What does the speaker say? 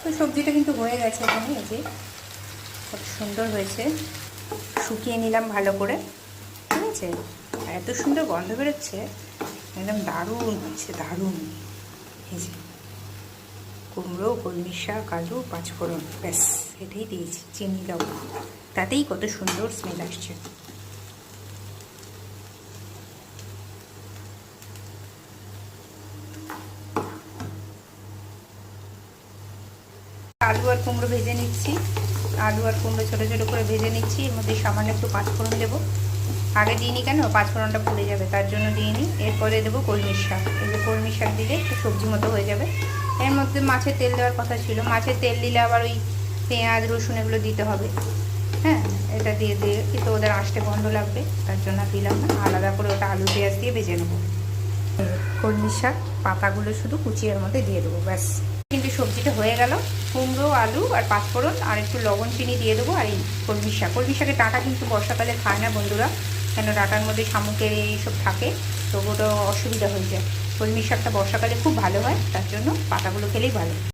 তো সবজিটা কিন্তু হয়ে গেছে এখানে, এই যে কত সুন্দর হয়েছে। শুকিয়ে নিলাম ভালো করে, ঠিক আছে। আর এত সুন্দর গন্ধ বেরোচ্ছে, একদম দারুণ হচ্ছে, দারুণ। এই যে কুমড়ো, কলমি শাক, আলু, পাঁচফোড়ন, ব্যাস এটাই দিয়েছি, চিনি লবণ, তাতেই কত সুন্দর স্মেল আসছে। আলু আর কুমড়ো ভেজে নিচ্ছি, আলু আর কুমড়ো ছোটো ছোটো করে ভেজে নিচ্ছি। এর মধ্যে সামান্য একটু পাঁচফোড়ন দেবো, আগে দিইনি কেন, পাঁচফোড়নটা পুড়ে যাবে তার জন্য দিইনি। এরপরে দেবো কলমির শাক, এই যে কলমির শাক দিলে একটু সবজি মতো হয়ে যাবে। এর মধ্যে মাছের তেল দেওয়ার কথা ছিল, মাছের তেল দিলে আবার ওই পেঁয়াজ রসুন এগুলো দিতে হবে। হ্যাঁ, এটা দিয়ে কিন্তু ওদের আঁশটে গন্ধ লাগবে, তার জন্য দিলাম না। আলাদা করে ওটা আলু পেঁয়াজ দিয়ে ভেজে নেবো। কলমির শাক পাতাগুলো শুধু কুচিয়ার মধ্যে দিয়ে দেবো, ব্যাস। কিন্তু সবজিটা হয়ে গেল। কুমড়ো, আলু আর পাঁচফোড়ন আর একটু লবণ চিনি দিয়ে দেবো। আর এই কলমির শাক, কলমির শাকের ডাঁটা কিন্তু বর্ষাকালে খায় না বন্ধুরা, কেন ডাঁটার মধ্যে শামুকের এইসব থাকে, তো ওটা অসুবিধা হয়ে যায়। কলমির শাকটা বর্ষাকালে খুব ভালো হয়, তার জন্য পাতাগুলো খেলেই ভালো।